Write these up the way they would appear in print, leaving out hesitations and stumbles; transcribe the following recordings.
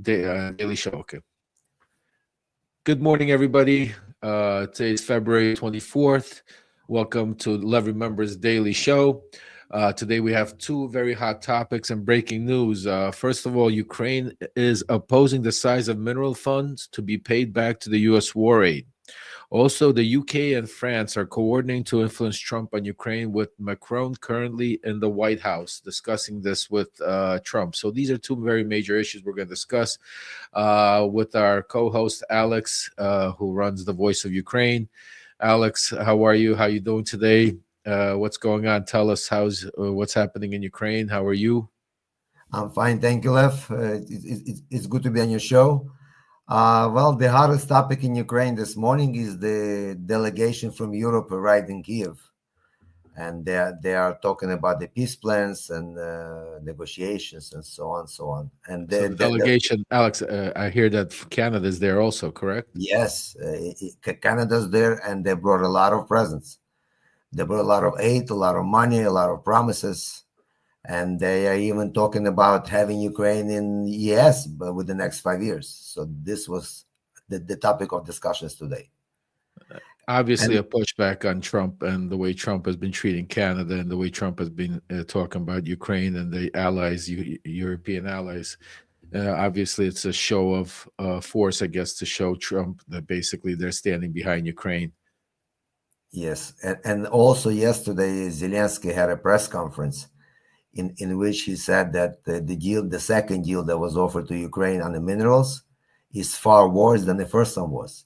Daily Show. Okay. Good morning, everybody. Today's February 24th. Welcome to Lev Remembers Daily Show. Today we have two very hot topics and breaking news. First of all, Ukraine is opposing the size of mineral funds to be paid back to the U.S. war aid. Also, the UK and France are coordinating to influence Trump on Ukraine, with Macron currently in the White House discussing this with Trump. So these are two very major issues we're going to discuss with our co-host Alex, who runs the Voice of Ukraine. Alex, how are you? How are you doing today? What's going on? Tell us what's happening in Ukraine. How are you? I'm fine, thank you, Lev. It's good to be on your show. Well, the hottest topic in Ukraine this morning is the delegation from Europe arrived in Kiev, and they are talking about the peace plans and negotiations and so on, so on. And So the delegation, Alex, I hear that Canada is there also, correct? Yes, Canada's there, and they brought a lot of presents. They brought a lot of aid, a lot of money, a lot of promises. And they are even talking about having Ukraine in ES but with the next 5 years. So this was the topic of discussions today. Obviously, a pushback on Trump and the way Trump has been treating Canada and the way Trump has been talking about Ukraine and the allies, European allies. Obviously, it's a show of force, I guess, to show Trump that basically they're standing behind Ukraine. Yes. And also yesterday, Zelensky had a press conference in which he said that the second deal that was offered to Ukraine on the minerals is far worse than the first one was.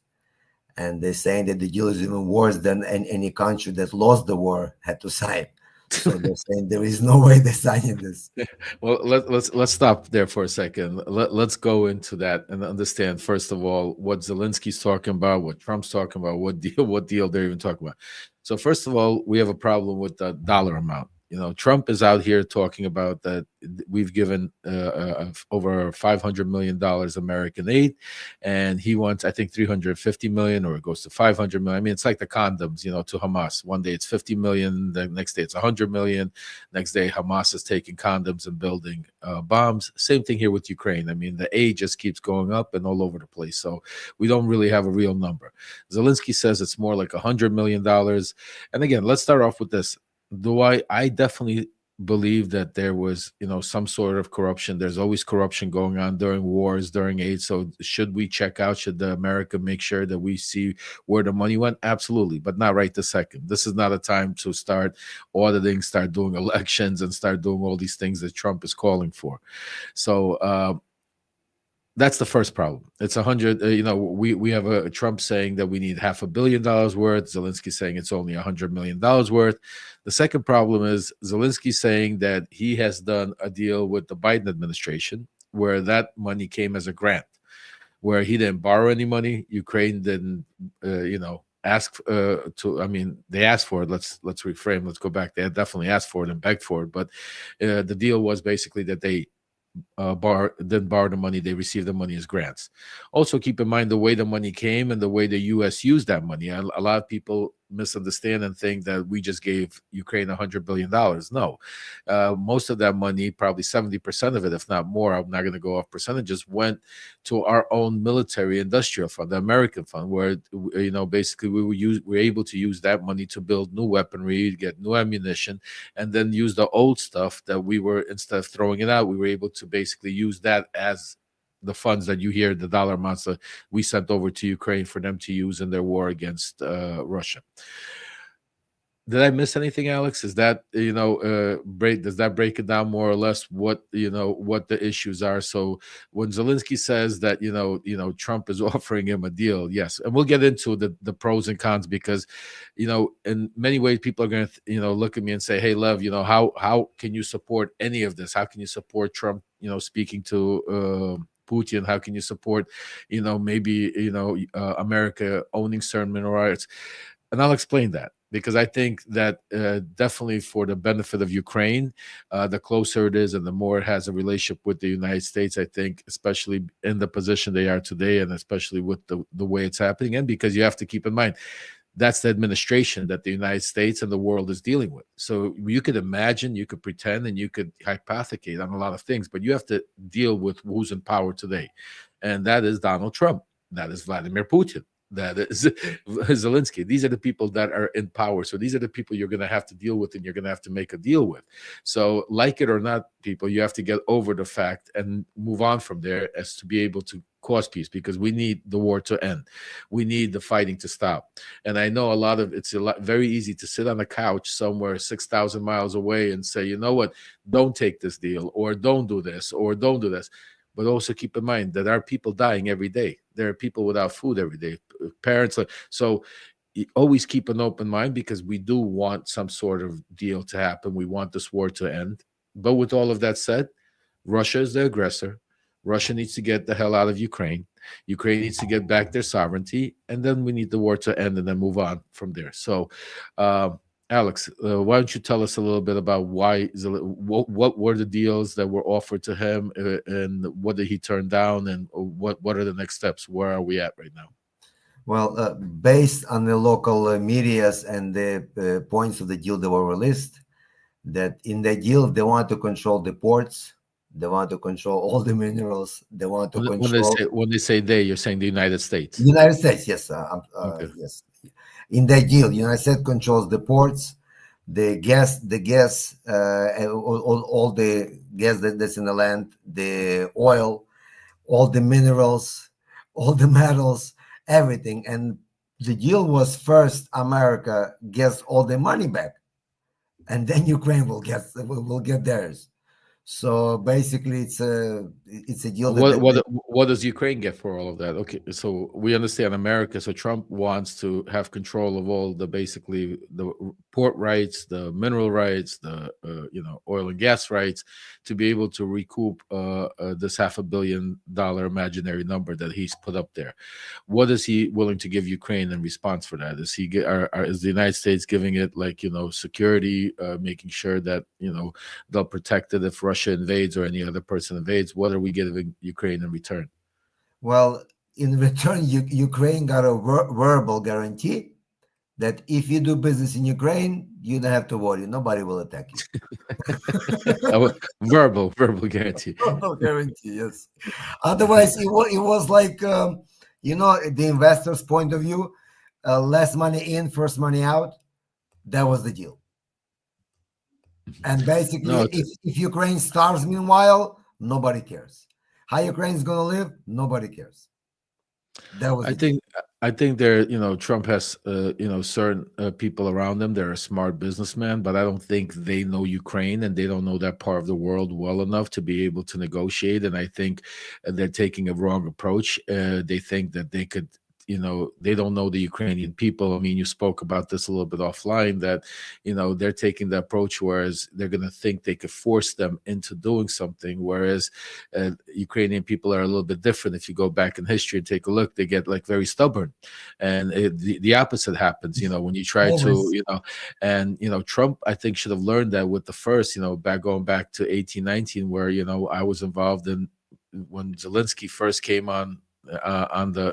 And they're saying that the deal is even worse than any country that lost the war had to sign. So they're saying there is no way they're signing this. Well, let's stop there for a second. Let's go into that and understand, first of all, what Zelensky's talking about, what Trump's talking about, what deal they're even talking about. So first of all, we have a problem with the dollar amount. You know, Trump is out here talking about that we've given over $500 million American aid, and he wants, I think, 350 million, or it goes to 500 million. I mean, it's like the condoms, you know, to Hamas. One day it's 50 million, the next day it's 100 million. Next day, Hamas is taking condoms and building bombs. Same thing here with Ukraine. I mean, the aid just keeps going up and all over the place. So we don't really have a real number. Zelensky says it's more like $100 million. And again, let's start off with this. I definitely believe that there was, you know, some sort of corruption. There's always corruption going on during wars, during aid. So should we check out? Should America make sure that we see where the money went? Absolutely, but not right this second. This is not a time to start auditing, start doing elections, and start doing all these things that Trump is calling for. So that's the first problem. It's 100. You know, we have a Trump saying that we need $500 million worth. Zelensky saying it's only $100 million worth. The second problem is Zelensky saying that he has done a deal with the Biden administration where that money came as a grant, where he didn't borrow any money. Ukraine didn't, ask to. I mean, they asked for it. Let's reframe. Let's go back. They had definitely asked for it and begged for it, but the deal was basically that they didn't borrow the money, they received the money as grants. Also, keep in mind the way the money came and the way the U.S. used that money. A lot of people misunderstand and think that we just gave Ukraine $100 billion. No, most of that money, probably 70% of it, if not more, I'm not going to go off percentages, went to our own military industrial fund, the American fund, where, you know, basically we were able to use that money to build new weaponry, get new ammunition, and then use the old stuff that we were, instead of throwing it out, we were able to basically use that as the funds that you hear, the dollar amounts that we sent over to Ukraine for them to use in their war against Russia. Did I miss anything, Alex? Is that, does that break it down more or less what the issues are? So when Zelensky says that, Trump is offering him a deal, yes. And we'll get into the pros and cons, because, in many ways, people are going to, look at me and say, hey, Lev, how can you support any of this? How can you support Trump, speaking to Putin? How can you support, America owning certain mineral rights? And I'll explain that, because I think that definitely for the benefit of Ukraine, the closer it is and the more it has a relationship with the United States, I think, especially in the position they are today, and especially with the way it's happening. And because you have to keep in mind, That's the administration that the United States and the world is dealing with. So you could imagine, you could pretend, and you could hypothecate on a lot of things, but you have to deal with who's in power today. And that is Donald Trump. That is Vladimir Putin. That is Zelensky. These are the people that are in power. So these are the people you're going to have to deal with, and you're going to have to make a deal with. So, like it or not, people, you have to get over the fact and move on from there as to be able to cause peace, because we need the war to end. We need the fighting to stop. And I know a lot of it's very easy to sit on a couch somewhere 6,000 miles away and say, you know what, don't take this deal, or don't do this, or don't do this. But also keep in mind that there are people dying every day. There are people without food every day. Parents. So always keep an open mind, because we do want some sort of deal to happen. We want this war to end. But with all of that said, Russia is the aggressor. Russia needs to get the hell out of Ukraine. Ukraine needs to get back their sovereignty, and then we need the war to end and then move on from there. So, Alex, why don't you tell us a little bit about what were the deals that were offered to him, and what did he turn down, and what are the next steps? Where are we at right now? Well, based on the local medias and the points of the deal that were released, that in the deal they want to control the ports, they want to control all the minerals, they want to control. When they say they, you're saying the United States. United States, yes, Okay. yes. In that deal, United States controls the ports, the gas, all the gas that's in the land, the oil, all the minerals, all the metals, everything. And the deal was first America gets all the money back, and then Ukraine will get theirs. So basically, it's a deal. What does Ukraine get for all of that? Okay, so we understand America. So Trump wants to have control of all the basically the port rights, the mineral rights, the oil and gas rights, to be able to recoup this $500 million imaginary number that he's put up there. What is he willing to give Ukraine in response for that? Is is the United States giving it security, making sure that they'll protect it if Russia invades or any other person invades? What are we giving Ukraine in return? Well, in return, Ukraine got a verbal guarantee that if you do business in Ukraine, you don't have to worry. Nobody will attack you. verbal guarantee. Verbal guarantee, yes. Otherwise, it was like, the investor's point of view, less money in, first money out. That was the deal. And basically, if Ukraine starves, meanwhile, nobody cares. How Ukraine is going to live, nobody cares. That was. I think there, Trump has, certain people around him. They're a smart businessman, but I don't think they know Ukraine, and they don't know that part of the world well enough to be able to negotiate. And I think they're taking a wrong approach. They think that they could. They don't know the Ukrainian people. I mean, you spoke about this a little bit offline, that, they're taking the approach, whereas they're going to think they could force them into doing something. Whereas Ukrainian people are a little bit different. If you go back in history and take a look, they get very stubborn, and the opposite happens, when you try to, and, Trump, I think, should have learned that with the first, going back to 1819, where, I was involved in when Zelensky first came on the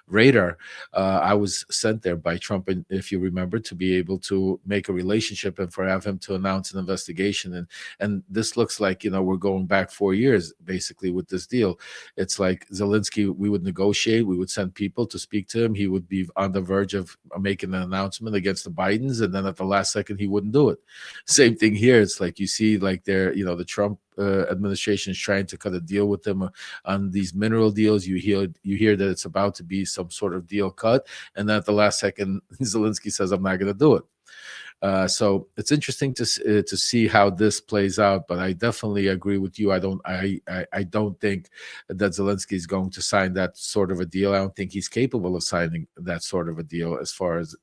radar. I was sent there by Trump, and if you remember, to be able to make a relationship and have him to announce an investigation. And this looks like we're going back 4 years basically with this deal. It's like Zelensky, we would negotiate, we would send people to speak to him, he would be on the verge of making an announcement against the Bidens, and then at the last second he wouldn't do it. Same thing here. It's like you see, the Trump administration is trying to cut a deal with them on these mineral deals. You hear that it's about to be some sort of deal cut, and then at the last second, Zelensky says, "I'm not going to do it." So it's interesting to see how this plays out. But I definitely agree with you. I don't think that Zelensky is going to sign that sort of a deal. I don't think he's capable of signing that sort of a deal as far as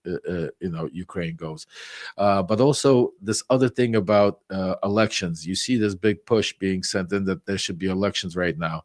Ukraine goes. But also this other thing about elections. You see this big push being sent in that there should be elections right now.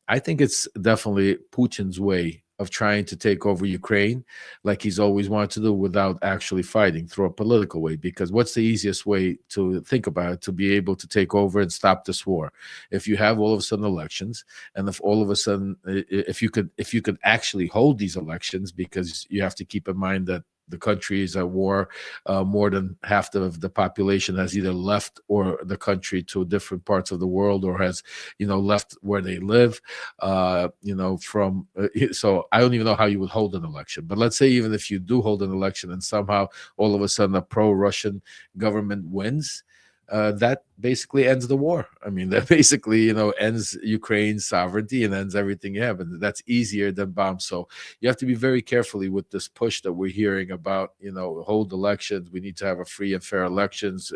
I think it's definitely Putin's way of trying to take over Ukraine, like he's always wanted to do, without actually fighting through a political way. Because what's the easiest way to think about it, to be able to take over and stop this war? If you have all of a sudden elections, and if all of a sudden, if you could actually hold these elections, because you have to keep in mind that the country is at war. More than half of the population has either left or the country to different parts of the world, or has, left where they live. From so I don't even know how you would hold an election. But let's say even if you do hold an election and somehow all of a sudden a pro-Russian government wins, that basically ends the war. I mean, that basically, ends Ukraine's sovereignty and ends everything you have. And that's easier than bombs. So you have to be very carefully with this push that we're hearing about, hold elections. We need to have a free and fair elections.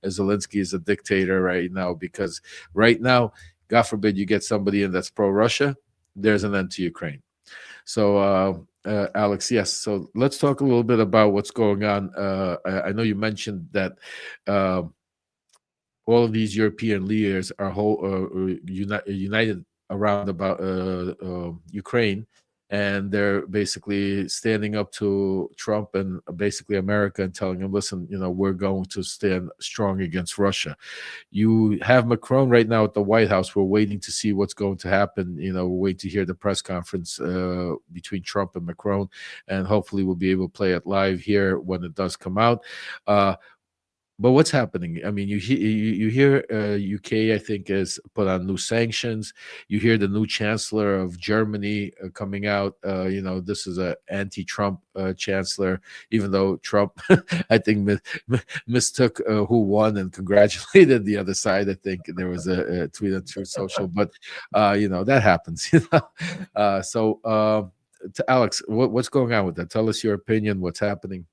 Zelensky is a dictator right now, because right now, God forbid you get somebody in that's pro-Russia, there's an end to Ukraine. So, Alex, yes. So let's talk a little bit about what's going on. I know you mentioned that all of these European leaders are united around about Ukraine, and they're basically standing up to Trump and basically America and telling him, listen, we're going to stand strong against Russia. You have Macron right now at the White House. We're waiting to see what's going to happen. We're waiting to hear the press conference between Trump and Macron, and hopefully we'll be able to play it live here when it does come out. But what's happening? I mean, you hear UK, I think, has put on new sanctions. You hear the new chancellor of Germany coming out. This is a anti-Trump chancellor, even though Trump, I think, mistook who won and congratulated the other side. I think there was a tweet on Truth Social, but that happens. To Alex, what's going on with that? Tell us your opinion. What's happening?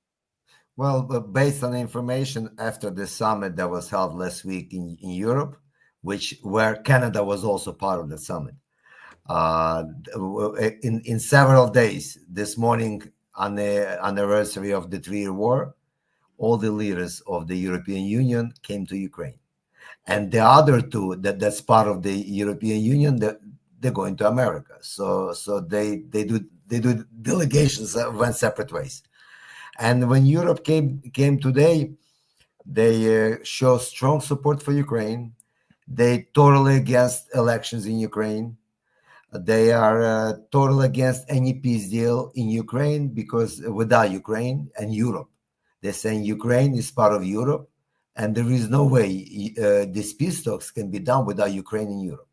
Well, but based on the information after the summit that was held last week in Europe, where Canada was also part of the summit, in several days, this morning on the anniversary of the 3-year war, all the leaders of the European Union came to Ukraine, and the other two that's part of the European Union, they're going to America. So they do delegations went separate ways. And when Europe came today, they show strong support for Ukraine. They totally against elections in Ukraine. They are totally against any peace deal in Ukraine, because without Ukraine and Europe, they're saying Ukraine is part of Europe, and there is no way these peace talks can be done without Ukraine and Europe.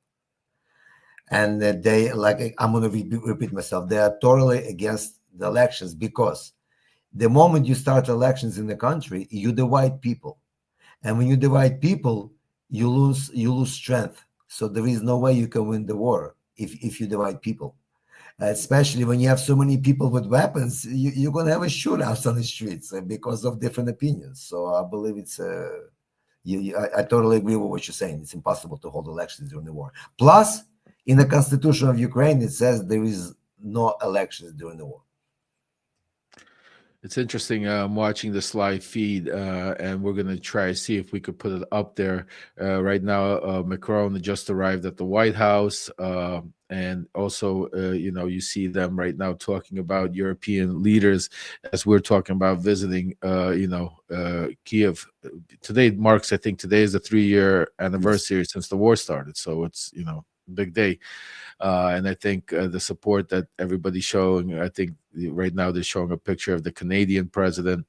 And they, like, I'm going to repeat myself, they are totally against the elections, because the moment you start elections in the country, you divide people, and when you divide people, you lose strength. So there is no way you can win the war if you divide people, especially when you have so many people with weapons. You're going to have a shootouts on the streets because of different opinions. So I believe it's I totally agree with what you're saying. It's impossible to hold elections during the war. Plus, in the constitution of Ukraine, it says there is no elections during the war. It's interesting. I'm watching this live feed, and we're going to try to see if we could put it up there. Right now, Macron just arrived at the White House, and also, you see them right now talking about European leaders, as we're talking about visiting, Kiev. Today marks, I think, today is the 3-year anniversary since the war started. So it's, big day. And I think the support that everybody's showing, I think right now they're showing a picture of the Canadian president,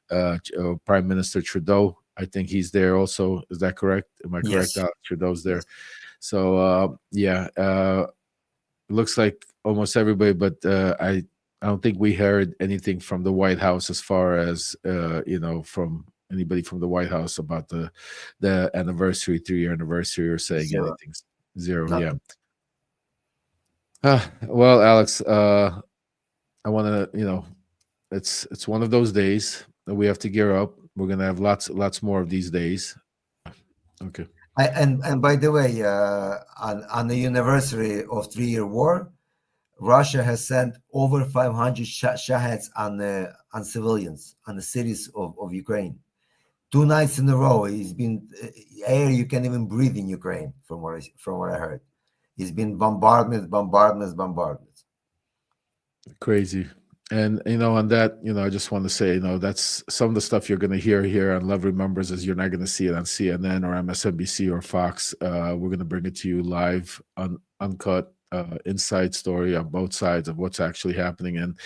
Prime Minister Trudeau. I think he's there also. Is that correct? Am I correct? Yes. Trudeau's there. So, it looks like almost everybody, but I don't think we heard anything from the White House as far as, from anybody from the White House about the anniversary, 3-year anniversary, or saying Zero. anything. Zero. Yeah. Nothing. Well, Alex, I want to, it's one of those days that we have to gear up. We're gonna have lots more of these days. Okay. And by the way, on the anniversary of 3-year war, Russia has sent over 500 Shaheds on civilians, on the cities of Ukraine. 2 nights in a row, it's been air you can't even breathe in Ukraine. From what I heard, it's been bombardments. Crazy. And on that, I just want to say, that's some of the stuff you're going to hear here on Lev Remembers is you're not going to see it on CNN or MSNBC or Fox. We're going to bring it to you live, uncut, inside story on both sides of what's actually happening. And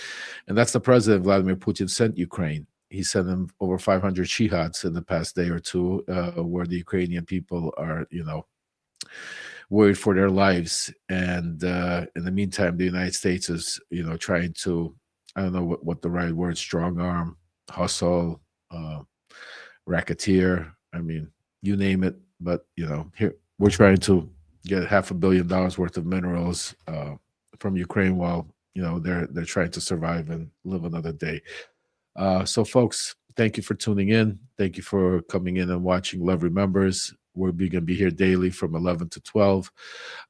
that's the president Vladimir Putin sent Ukraine. He sent them over 500 shihads in the past day or two, where the Ukrainian people are, worried for their lives. And in the meantime, the United States is, trying to, I don't know what the right word, strong arm, hustle, uh, racketeer. I mean, you name it. But here we're trying to get $500 million worth of minerals from Ukraine while they're trying to survive and live another day. So, folks, thank you for tuning in. Thank you for coming in and watching Love Remembers. We're going to be here daily from 11 to 12.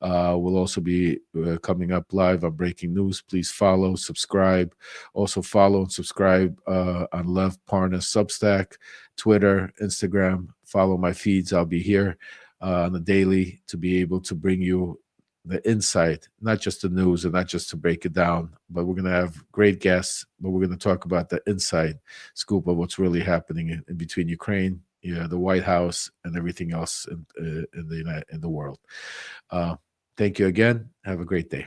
We'll also be coming up live on Breaking News. Please follow, subscribe. Also, follow and subscribe on Lev Parnas Substack, Twitter, Instagram. Follow my feeds. I'll be here on the daily to be able to bring you the insight, not just the news and not just to break it down, but we're going to have great guests, but we're going to talk about the inside scoop of what's really happening in between Ukraine, the White House, and everything else in the world. Thank you again. Have a great day.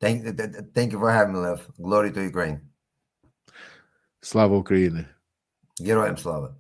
Thank you for having me, Lev. Glory to Ukraine. Slava Ukraini. Героям слава.